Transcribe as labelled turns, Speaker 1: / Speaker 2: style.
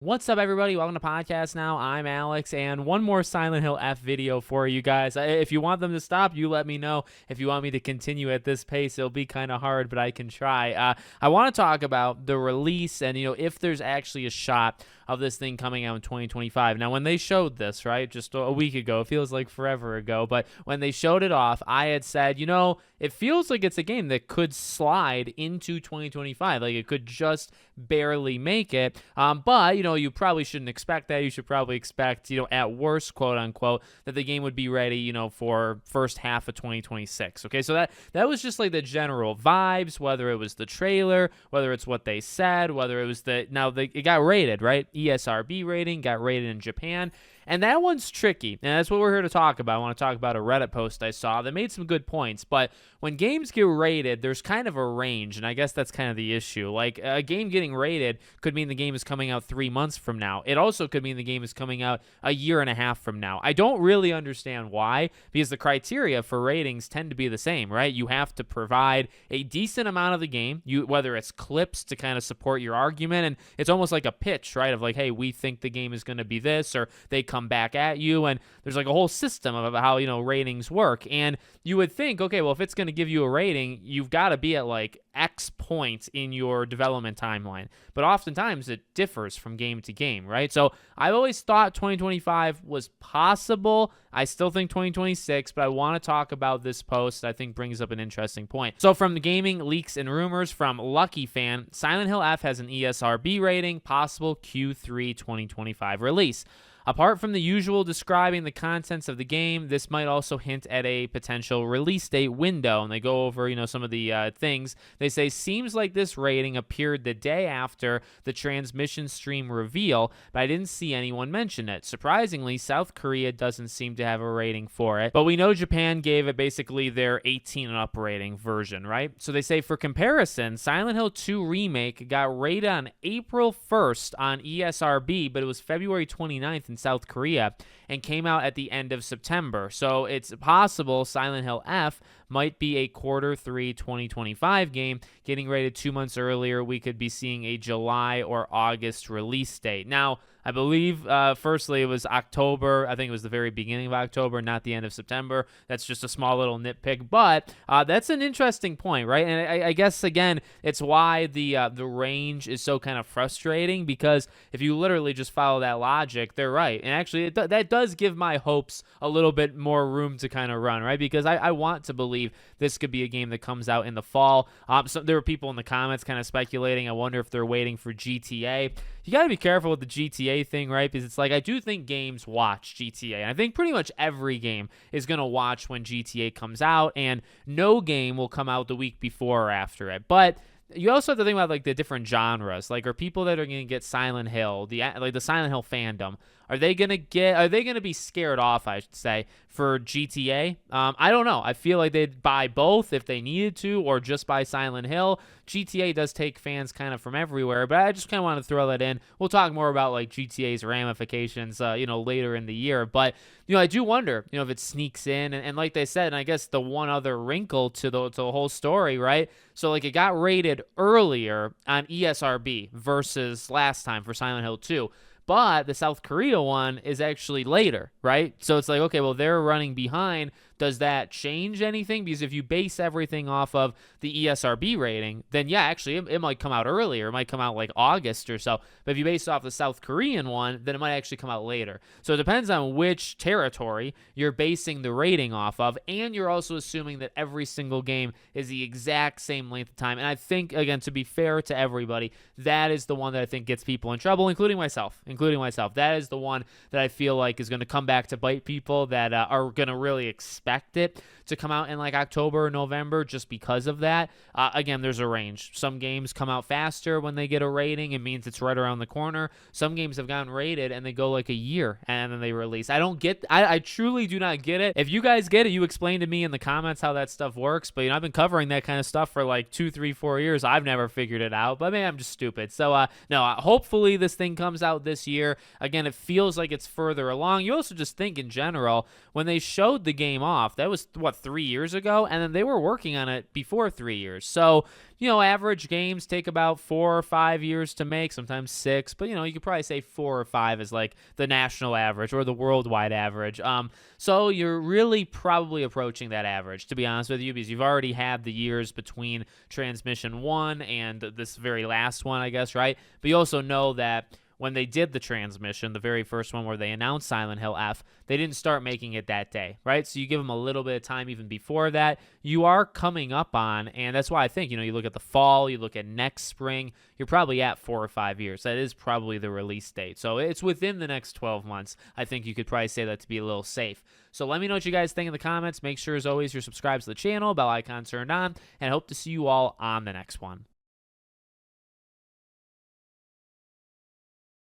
Speaker 1: What's up, everybody? Welcome to Podcast Now. I'm Alex, and one more Silent Hill F video for you guys. If you want them to stop, you let me know. If you want me to continue at this pace, it'll be kind of hard, but I can try. I want to talk about the release and, if there's actually a shot of this thing coming out in 2025. Now, when they showed this, right, just a week ago, it feels like forever ago, but when they showed it off, I had said, it feels like it's a game that could slide into 2025. Like, it could just barely make it. But, you probably shouldn't expect that. You should probably expect, at worst, quote unquote, that the game would be ready, for first half of 2026. Okay, so that was just like the general vibes, whether it was the trailer, whether it's what they said, whether it was it got rated, right? ESRB rating, got rated in Japan. And that one's tricky, and that's what we're here to talk about. I want to talk about a Reddit post I saw that made some good points, but when games get rated, there's kind of a range, and I guess that's kind of the issue. Like, a game getting rated could mean the game is coming out 3 months from now. It also could mean the game is coming out a year and a half from now. I don't really understand why, because the criteria for ratings tend to be the same, right? You have to provide a decent amount of the game, whether it's clips to kind of support your argument, and it's almost like a pitch, right, of like, hey, we think the game is going to be this, or they come back at you, and there's like a whole system of how ratings work. And you would think, okay, well, if it's going to give you a rating, you've got to be at like X point in your development timeline, but oftentimes it differs from game to game, right? So I've always thought 2025 was possible. I still think 2026, but I want to talk about this post I think brings up an interesting point. So from the gaming leaks and rumors from Lucky Fan, Silent Hill F has an ESRB rating, possible Q3 2025 release. Apart from the usual describing the contents of the game, this might also hint at a potential release date window. And they go over, some of the things. They say, seems like this rating appeared the day after the transmission stream reveal, but I didn't see anyone mention it. Surprisingly, South Korea doesn't seem to have a rating for it, but we know Japan gave it basically their 18 and up rating version, right? So they say, for comparison, Silent Hill 2 Remake got rated on April 1st on ESRB, but it was February 29th in South Korea and came out at the end of September. So it's possible Silent Hill F might be a Q3 2025 game getting rated 2 months earlier. We could be seeing a July or August release date. Now, I believe, firstly, it was October. I think it was the very beginning of October, not the end of September. That's just a small little nitpick, but that's an interesting point, right? And I guess, again, it's why the range is so kind of frustrating, because if you literally just follow that logic, they're right. And actually, that does give my hopes a little bit more room to kind of run, right? Because I want to believe this could be a game that comes out in the fall. So there were people in the comments kind of speculating. I wonder if they're waiting for GTA. You got to be careful with the GTA thing, right? Because it's like, I do think games watch GTA. And I think pretty much every game is going to watch when GTA comes out, and no game will come out the week before or after it. But you also have to think about like the different genres. Like, are people that are going to get Silent Hill, the Silent Hill fandom, are they going to be scared off, I should say, for GTA? I don't know. I feel like they'd buy both if they needed to, or just buy Silent Hill. GTA does take fans kind of from everywhere, but I just kind of want to throw that in. We'll talk more about like GTA's ramifications, later in the year. But, I do wonder, if it sneaks in. And like they said, and I guess the one other wrinkle to the whole story, right? So like, it got rated earlier on ESRB versus last time for Silent Hill 2. But the South Korea one is actually later, right? So it's like, okay, well, they're running behind. Does that change anything? Because if you base everything off of the ESRB rating, then yeah, actually, it might come out earlier. It might come out like August or so. But if you base it off the South Korean one, then it might actually come out later. So it depends on which territory you're basing the rating off of. And you're also assuming that every single game is the exact same length of time. And I think, again, to be fair to everybody, that is the one that I think gets people in trouble, including myself. That is the one that I feel like is going to come back to bite people that are going to really expect it to come out in like October or November just because of that. Again, there's a range. Some games come out faster when they get a rating. It means it's right around the corner. Some games have gotten rated and they go like a year and then they release. I truly do not get it. If you guys get it, you explain to me in the comments how that stuff works. But I've been covering that kind of stuff for like 2, 3, 4 years. I've never figured it out. But maybe I'm just stupid. So no, hopefully this thing comes out this year. Again, it feels like it's further along. You also just think in general, when they showed the game off, off. That was, 3 years ago? And then they were working on it before 3 years. So, average games take about 4 or 5 years to make, sometimes 6. But, you could probably say 4 or 5 is like the national average or the worldwide average. So you're really probably approaching that average, to be honest with you, because you've already had the years between transmission 1 and this very last one, I guess, right? But you also know that when they did the transmission, the very first one where they announced Silent Hill F, they didn't start making it that day, right? So you give them a little bit of time even before that. You are coming up on, and that's why I think, you look at the fall, you look at next spring, you're probably at 4 or 5 years. That is probably the release date. So it's within the next 12 months. I think you could probably say that to be a little safe. So let me know what you guys think in the comments. Make sure, as always, you're subscribed to the channel, bell icon turned on, and I hope to see you all on the next one.